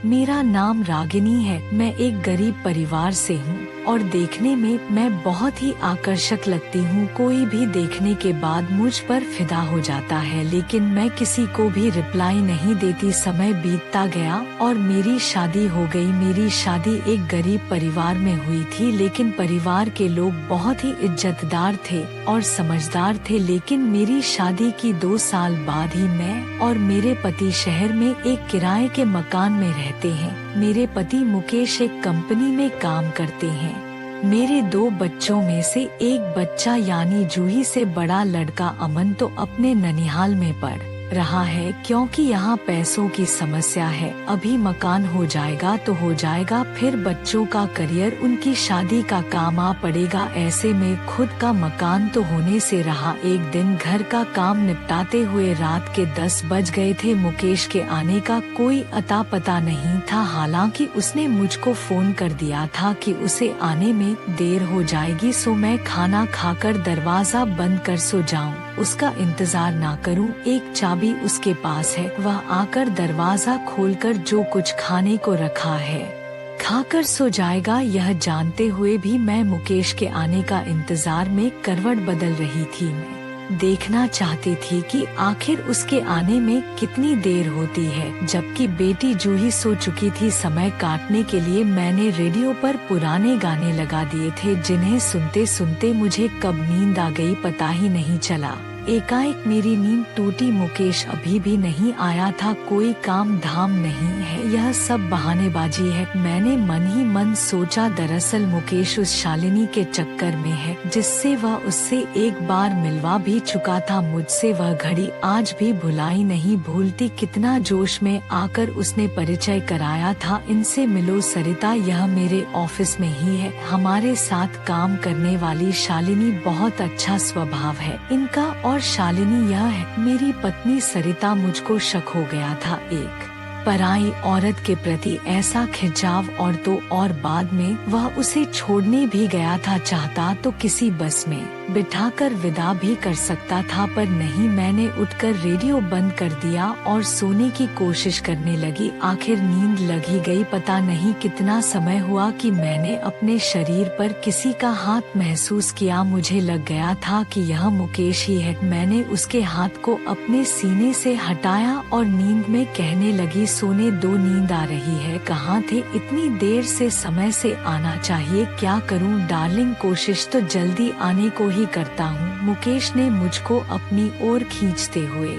मेरा नाम रागिनी है। मैं एक गरीब परिवार से हूँ और देखने में मैं बहुत ही आकर्षक लगती हूँ। कोई भी देखने के बाद मुझ पर फिदा हो जाता है, लेकिन मैं किसी को भी रिप्लाई नहीं देती। समय बीतता गया और मेरी शादी हो गई। मेरी शादी एक गरीब परिवार में हुई थी, लेकिन परिवार के लोग बहुत ही इज्जतदार थे और समझदार थे। लेकिन मेरी शादी की 2 साल बाद ही मैं और मेरे पति शहर में एक किराए के मकान में रहते हैं। मेरे पति मुकेश एक कंपनी में काम करते हैं। मेरे 2 बच्चों में से एक बच्चा यानी जूही से बड़ा लड़का अमन तो अपने ननिहाल में पढ़ रहा है, क्योंकि यहाँ पैसों की समस्या है। अभी मकान हो जाएगा तो हो जाएगा, फिर बच्चों का करियर, उनकी शादी का काम आ पड़ेगा। ऐसे में खुद का मकान तो होने से रहा। एक दिन घर का काम निपटाते हुए रात के 10 बज गए थे। मुकेश के आने का कोई अता पता नहीं था। हालांकि उसने मुझको फोन कर दिया था कि उसे आने में देर हो जाएगी, सो मैं खाना खाकर दरवाजा बंद कर सो जाऊं, उसका इंतजार ना करूं। एक चाबी उसके पास है, वह आकर दरवाजा खोलकर जो कुछ खाने को रखा है खाकर सो जाएगा। यह जानते हुए भी मैं मुकेश के आने का इंतजार में करवट बदल रही थी। मैं देखना चाहती थी कि आखिर उसके आने में कितनी देर होती है। जबकि बेटी जूही सो चुकी थी। समय काटने के लिए मैंने रेडियो पर पुराने गाने लगा दिए थे, जिन्हें सुनते सुनते मुझे कब नींद आ गई पता ही नहीं चला। एकाएक मेरी नींद टूटी। मुकेश अभी भी नहीं आया था। कोई काम धाम नहीं है, यह सब बहानेबाजी है, मैंने मन ही मन सोचा। दरअसल मुकेश उस शालिनी के चक्कर में है, जिससे वह उससे एक बार मिलवा भी चुका था। मुझसे वह घड़ी आज भी भुलाई नहीं भूलती। कितना जोश में आकर उसने परिचय कराया था, इनसे मिलो सरिता, यह मेरे ऑफिस में ही है। हमारे साथ काम करने वाली शालिनी बहुत अच्छा स्वभाव है इनका। और शालिनी यह है मेरी पत्नी सरिता। मुझको शक हो गया था एक पराई औरत के प्रति ऐसा खिंचाव, और तो और बाद में वह उसे छोड़ने भी गया था। चाहता तो किसी बस में बिठाकर विदा भी कर सकता था, पर नहीं। मैंने उठकर रेडियो बंद कर दिया और सोने की कोशिश करने लगी। आखिर नींद लगी गई। पता नहीं कितना समय हुआ कि मैंने अपने शरीर पर किसी का हाथ महसूस किया। मुझे लग गया था कि यह मुकेश ही है। मैंने उसके हाथ को अपने सीने से हटाया और नींद में कहने लगी, सोने दो, नींद आ रही है। कहाँ थे इतनी देर से? समय से आना चाहिए। क्या करूं डार्लिंग, कोशिश तो जल्दी आने को ही करता हूँ। मुकेश ने मुझको अपनी ओर खींचते हुए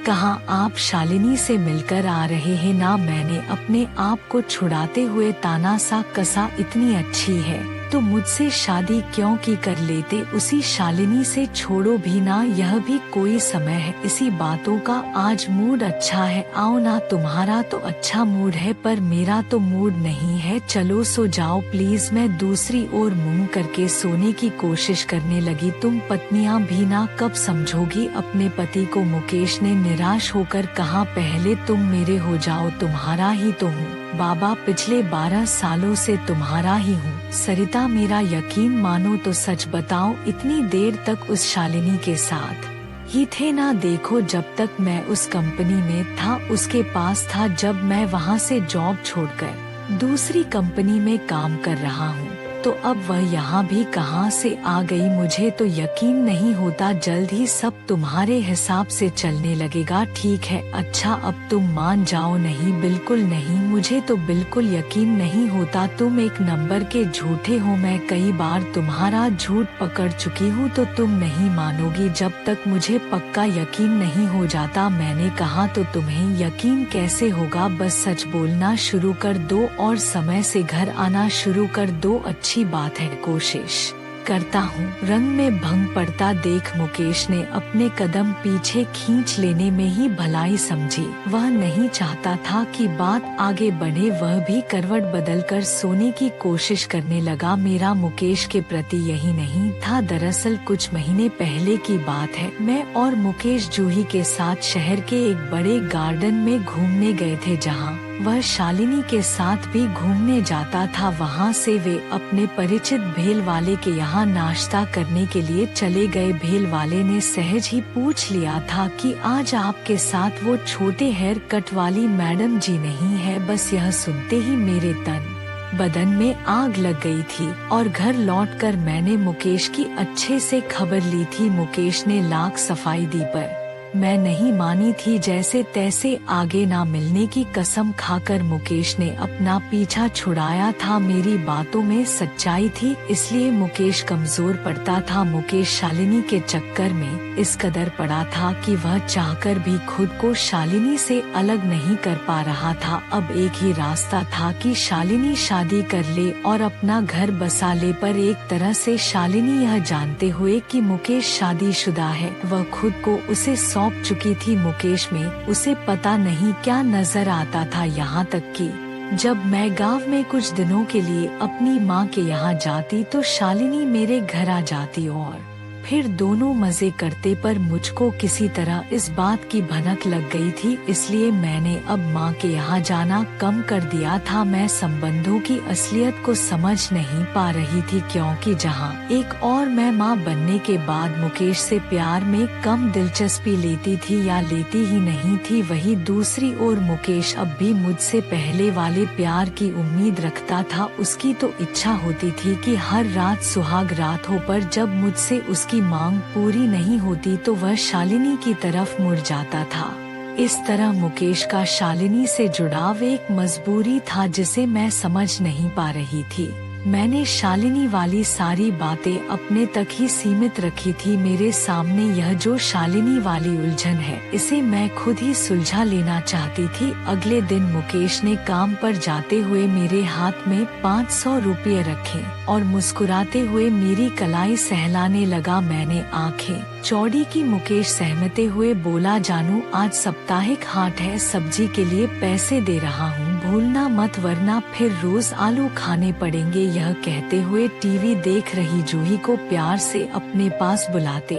कहा, आप शालिनी से मिलकर आ रहे हैं ना? मैंने अपने आप को छुड़ाते हुए ताना सा कसा, इतनी अच्छी है तो मुझसे शादी क्यों की कर लेते उसी शालिनी से। छोड़ो भी ना, यह भी कोई समय है इसी बातों का। आज मूड अच्छा है, आओ ना। तुम्हारा तो अच्छा मूड है पर मेरा तो मूड नहीं है। चलो सो जाओ प्लीज। मैं दूसरी ओर मुंह करके सोने की कोशिश करने लगी। तुम पत्नियां भी ना कब समझोगी अपने पति को? मुकेश ने निराश होकर कहा, पहले तुम मेरे हो जाओ, तुम्हारा ही तो हूँ बाबा, पिछले 12 सालों से तुम्हारा ही हूँ। सरिता मेरा यकीन मानो तो सच बताओ, इतनी देर तक उस शालिनी के साथ ही थे ना? देखो, जब तक मैं उस कंपनी में था उसके पास था। जब मैं वहाँ से जॉब छोड़कर दूसरी कंपनी में काम कर रहा हूँ तो अब वह यहाँ भी कहाँ से आ गई? मुझे तो यकीन नहीं होता। जल्द ही सब तुम्हारे हिसाब से चलने लगेगा। ठीक है, अच्छा अब तुम मान जाओ। नहीं, बिल्कुल नहीं, मुझे तो बिल्कुल यकीन नहीं होता। तुम एक नंबर के झूठे हो। मैं कई बार तुम्हारा झूठ पकड़ चुकी हूँ तो तुम नहीं मानोगी जब तक मुझे पक्का यकीन नहीं हो जाता। मैंने कहा तो तुम्हें यकीन कैसे होगा? बस सच बोलना शुरू कर दो और समय से घर आना शुरू कर दो। अच्छी बात है, कोशिश करता हूँ। रंग में भंग पड़ता देख मुकेश ने अपने कदम पीछे खींच लेने में ही भलाई समझी। वह नहीं चाहता था कि बात आगे बढ़े। वह भी करवट बदलकर सोने की कोशिश करने लगा। मेरा मुकेश के प्रति यही नहीं था। दरअसल कुछ महीने पहले की बात है। मैं और मुकेश जूही के साथ शहर के एक बड़े गार्डन में घूमने गए थे, जहाँ वह शालिनी के साथ भी घूमने जाता था। वहाँ से वे अपने परिचित भेल वाले के यहाँ नाश्ता करने के लिए चले गए। भेल वाले ने सहज ही पूछ लिया था कि आज आपके साथ वो छोटे हेयर कट वाली मैडम जी नहीं है। बस यह सुनते ही मेरे तन बदन में आग लग गई थी और घर लौटकर मैंने मुकेश की अच्छे से खबर ली थी। मुकेश ने लाख सफाई दी पर मैं नहीं मानी थी। जैसे तैसे आगे ना मिलने की कसम खाकर मुकेश ने अपना पीछा छुड़ाया था। मेरी बातों में सच्चाई थी, इसलिए मुकेश कमजोर पड़ता था। मुकेश शालिनी के चक्कर में इस कदर पड़ा था कि वह चाहकर भी खुद को शालिनी से अलग नहीं कर पा रहा था। अब एक ही रास्ता था कि शालिनी शादी कर ले और अपना घर बसा ले। पर एक तरह से शालिनी यह जानते हुए कि मुकेश शादीशुदा है, वह खुद को उसे सौंप चुकी थी। मुकेश में उसे पता नहीं क्या नजर आता था। यहाँ तक कि जब मैं गांव में कुछ दिनों के लिए अपनी माँ के यहाँ जाती तो शालिनी मेरे घर आ जाती और फिर दोनों मजे करते। पर मुझको किसी तरह इस बात की भनक लग गई थी, इसलिए मैंने अब माँ के यहाँ जाना कम कर दिया था। मैं संबंधों की असलियत को समझ नहीं पा रही थी, क्योंकि जहाँ एक और मैं माँ बनने के बाद मुकेश से प्यार में कम दिलचस्पी लेती थी या लेती ही नहीं थी, वही दूसरी ओर मुकेश अब भी मुझसे पहले वाले प्यार की उम्मीद रखता था। उसकी तो इच्छा होती थी कि हर रात सुहाग रात हो, पर जब मुझसे उसकी मांग पूरी नहीं होती तो वह शालिनी की तरफ मुड़ जाता था। इस तरह मुकेश का शालिनी से जुड़ाव एक मजबूरी था जिसे मैं समझ नहीं पा रही थी। मैंने शालिनी वाली सारी बातें अपने तक ही सीमित रखी थी। मेरे सामने यह जो शालिनी वाली उलझन है, इसे मैं खुद ही सुलझा लेना चाहती थी। अगले दिन मुकेश ने काम पर जाते हुए मेरे हाथ में 500 रुपये रखे और मुस्कुराते हुए मेरी कलाई सहलाने लगा। मैंने आंखें चौड़ी की। मुकेश सहमते हुए बोला, जानू आज साप्ताहिक हाट है, सब्जी के लिए पैसे दे रहा हूँ, भूलना मत वरना फिर रोज आलू खाने पड़ेंगे। यह कहते हुए टीवी देख रही जूही को प्यार से अपने पास बुलाते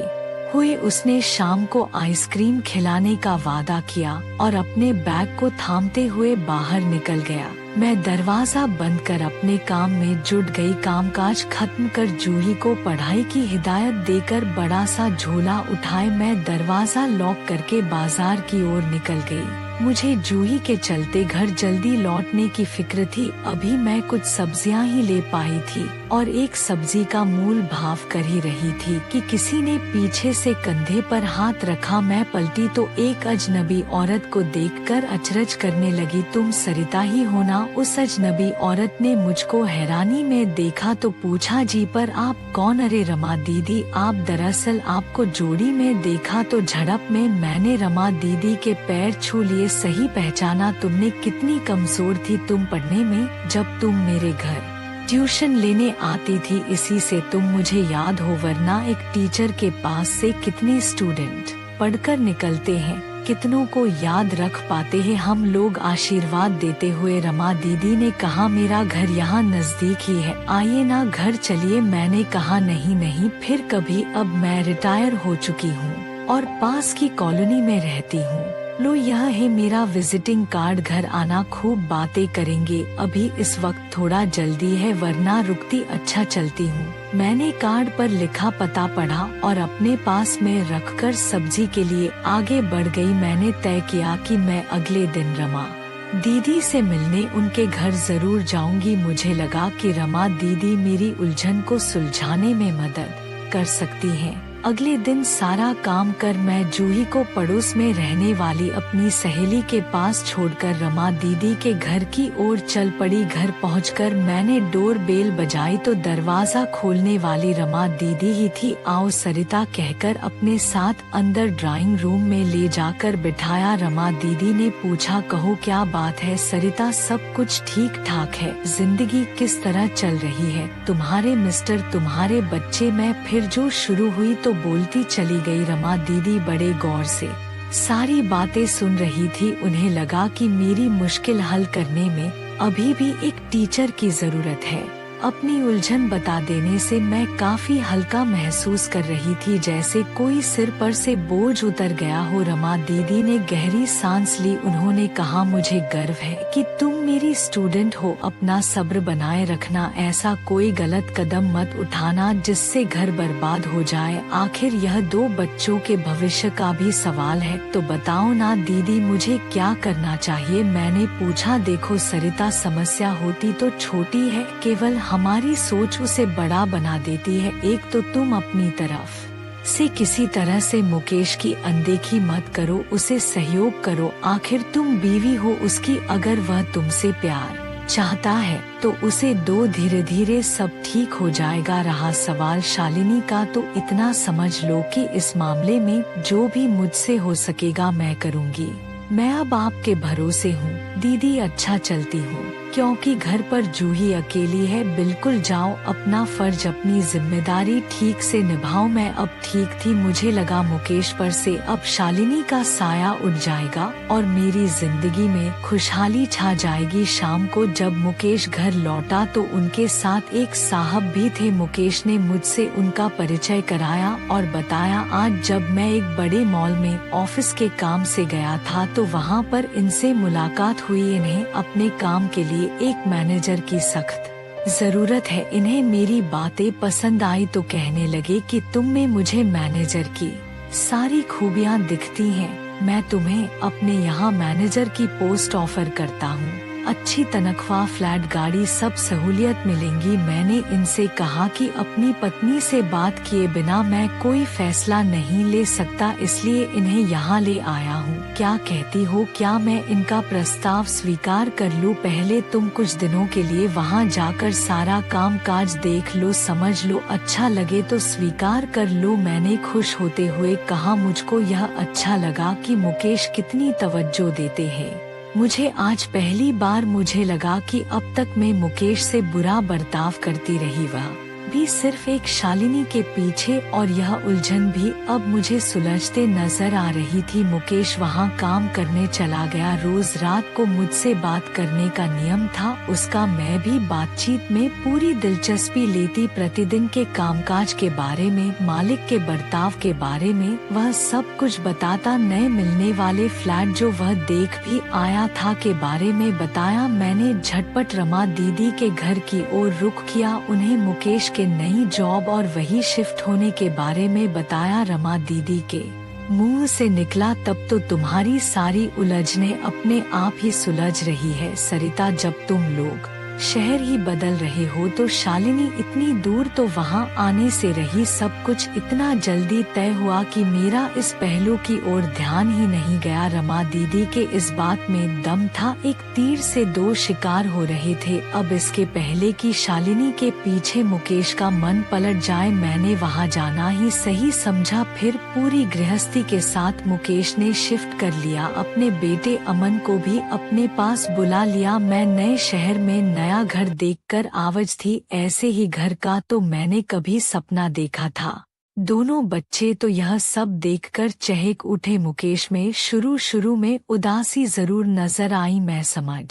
हुए उसने शाम को आइसक्रीम खिलाने का वादा किया और अपने बैग को थामते हुए बाहर निकल गया। मैं दरवाजा बंद कर अपने काम में जुट गई। कामकाज खत्म कर जूही को पढ़ाई की हिदायत देकर बड़ा सा झोला उठाए मैं दरवाजा लॉक करके बाजार की ओर निकल गई। मुझे जूही के चलते घर जल्दी लौटने की फिक्र थी। अभी मैं कुछ सब्जियां ही ले पाई थी और एक सब्जी का मूल भाव कर ही रही थी कि किसी ने पीछे से कंधे पर हाथ रखा। मैं पलटी तो एक अजनबी औरत को देखकर अचरज करने लगी। तुम सरिता ही हो ना? उस अजनबी औरत ने मुझको हैरानी में देखा तो पूछा, जी पर आप कौन? अरे रमा दीदी आप। दरअसल आपको जोड़ी में देखा तो झड़प में मैंने रमा दीदी के पैर छू लिए। सही पहचाना तुमने। कितनी कमजोर थी तुम पढ़ने में जब तुम मेरे घर ट्यूशन लेने आती थी, इसी से तुम मुझे याद हो, वरना एक टीचर के पास से कितने स्टूडेंट पढ़कर निकलते हैं, कितनों को याद रख पाते हैं हम लोग। आशीर्वाद देते हुए रमा दीदी ने कहा, मेरा घर यहाँ नजदीक ही है, आइए ना घर चलिए। मैंने कहा नहीं नहीं फिर कभी, अब मैं रिटायर हो चुकी हूँ और पास की कॉलोनी में रहती हूँ। लो यह है मेरा विजिटिंग कार्ड, घर आना खूब बातें करेंगे। अभी इस वक्त थोड़ा जल्दी है वरना रुकती, अच्छा चलती हूँ। मैंने कार्ड पर लिखा पता पढ़ा और अपने पास में रखकर सब्जी के लिए आगे बढ़ गई। मैंने तय किया कि मैं अगले दिन रमा दीदी से मिलने उनके घर जरूर जाऊंगी। मुझे लगा कि रमा दीदी मेरी उलझन को सुलझाने में मदद कर सकती हैं। अगले दिन सारा काम कर मैं जूही को पड़ोस में रहने वाली अपनी सहेली के पास छोड़कर रमा दीदी के घर की ओर चल पड़ी। घर पहुंचकर मैंने डोर बेल बजाई तो दरवाजा खोलने वाली रमा दीदी ही थी। आओ सरिता कहकर अपने साथ अंदर ड्राइंग रूम में ले जाकर बिठाया। रमा दीदी ने पूछा, कहो क्या बात है सरिता? सब कुछ ठीक ठाक है, जिंदगी किस तरह चल रही है? तुम्हारे मिस्टर, तुम्हारे बच्चे? मैं फिर जो शुरू हुई तो बोलती चली गई। रमा दीदी बड़े गौर से सारी बातें सुन रही थी। उन्हें लगा कि मेरी मुश्किल हल करने में अभी भी एक टीचर की जरूरत है। अपनी उलझन बता देने से मैं काफी हल्का महसूस कर रही थी, जैसे कोई सिर पर से बोझ उतर गया हो। रमा दीदी ने गहरी सांस ली। उन्होंने कहा, मुझे गर्व है कि तुम मेरी स्टूडेंट हो। अपना सब्र बनाए रखना, ऐसा कोई गलत कदम मत उठाना जिससे घर बर्बाद हो जाए। आखिर यह 2 बच्चों के भविष्य का भी सवाल है। तो बताओ ना दीदी, मुझे क्या करना चाहिए? मैंने पूछा। देखो सरिता, समस्या होती तो छोटी है, केवल हमारी सोच उसे बड़ा बना देती है। एक तो तुम अपनी तरफ से किसी तरह से मुकेश की अनदेखी मत करो, उसे सहयोग करो। आखिर तुम बीवी हो उसकी, अगर वह तुमसे प्यार चाहता है तो उसे दो, धीरे धीरे सब ठीक हो जाएगा। रहा सवाल शालिनी का, तो इतना समझ लो कि इस मामले में जो भी मुझसे हो सकेगा मैं करूँगी। मैं अब आपके भरोसे हूँ दीदी। अच्छा चलती हूँ, क्योंकि घर पर जूही अकेली है। बिल्कुल जाओ, अपना फर्ज, अपनी जिम्मेदारी ठीक से निभाओ। मैं अब ठीक थी। मुझे लगा मुकेश पर से अब शालिनी का साया उठ जाएगा और मेरी जिंदगी में खुशहाली छा जाएगी। शाम को जब मुकेश घर लौटा तो उनके साथ एक साहब भी थे। मुकेश ने मुझसे उनका परिचय कराया और बताया, आज जब मैं एक बड़े मॉल में ऑफिस के काम से गया था तो वहाँ पर इनसे मुलाकात हुई। इन्हें अपने काम के लिए एक मैनेजर की सख्त जरूरत है। इन्हें मेरी बातें पसंद आई तो कहने लगे कि तुम में मुझे मैनेजर की सारी खूबियाँ दिखती हैं। मैं तुम्हें अपने यहाँ मैनेजर की पोस्ट ऑफर करता हूँ। अच्छी तनख्वाह, फ्लैट, गाड़ी, सब सहूलियत मिलेंगी। मैंने इनसे कहा कि अपनी पत्नी से बात किए बिना मैं कोई फैसला नहीं ले सकता, इसलिए इन्हें यहाँ ले आया हूँ। क्या कहती हो, क्या मैं इनका प्रस्ताव स्वीकार कर लूँ? पहले तुम कुछ दिनों के लिए वहाँ जाकर सारा काम काज देख लो, समझ लो, अच्छा लगे तो स्वीकार कर लो। मैंने खुश होते हुए कहा, मुझको यह अच्छा लगा कि मुकेश कितनी तवज्जो देते हैं। मुझे आज पहली बार मुझे लगा कि अब तक मैं मुकेश से बुरा बर्ताव करती रही, वह भी सिर्फ एक शालिनी के पीछे, और यह उलझन भी अब मुझे सुलझते नजर आ रही थी। मुकेश वहाँ काम करने चला गया। रोज रात को मुझसे बात करने का नियम था उसका। मैं भी बातचीत में पूरी दिलचस्पी लेती। प्रतिदिन के कामकाज के बारे में, मालिक के बर्ताव के बारे में वह सब कुछ बताता। नए मिलने वाले फ्लैट जो वह देख भी आया था के बारे में बताया। मैंने झटपट रमा दीदी के घर की ओर रुख किया। उन्हें मुकेश के नई जॉब और वही शिफ्ट होने के बारे में बताया। रमा दीदी के मुंह से निकला, तब तो तुम्हारी सारी उलझने अपने आप ही सुलझ रही है सरिता। जब तुम लोग शहर ही बदल रहे हो तो शालिनी इतनी दूर तो वहाँ आने से रही। सब कुछ इतना जल्दी तय हुआ कि मेरा इस पहलू की ओर ध्यान ही नहीं गया। रमा दीदी के इस बात में दम था। एक तीर से 2 शिकार हो रहे थे। अब इसके पहले कि शालिनी के पीछे मुकेश का मन पलट जाए, मैंने वहाँ जाना ही सही समझा। फिर पूरी गृहस्थी के साथ मुकेश ने शिफ्ट कर लिया। अपने बेटे अमन को भी अपने पास बुला लिया। मैं नए शहर में नया घर देखकर आवाज थी। ऐसे ही घर का तो मैंने कभी सपना देखा था। दोनों बच्चे तो यह सब देखकर चहक उठे। मुकेश में शुरू में उदासी जरूर नजर आई। मैं समझ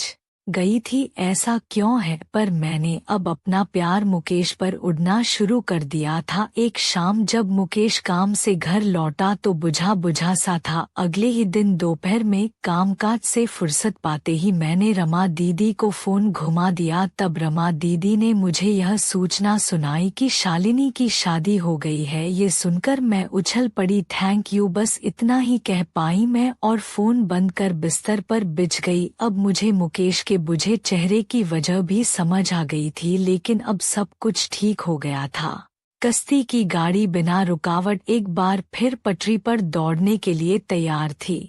गई थी ऐसा क्यों है, पर मैंने अब अपना प्यार मुकेश पर उड़ना शुरू कर दिया था। एक शाम जब मुकेश काम से घर लौटा तो बुझा सा था। अगले ही दिन दोपहर में कामकाज से फुर्सत पाते ही मैंने रमा दीदी को फोन घुमा दिया। तब रमा दीदी ने मुझे यह सूचना सुनाई कि शालिनी की शादी हो गई है। ये सुनकर मैं उछल पड़ी। थैंक यू, बस इतना ही कह पाई मैं और फोन बंद कर बिस्तर पर बिछ गई। अब मुझे मुकेश के बुझे चेहरे की वजह भी समझ आ गई थी, लेकिन अब सब कुछ ठीक हो गया था। कश्ती की गाड़ी बिना रुकावट एक बार फिर पटरी पर दौड़ने के लिए तैयार थी।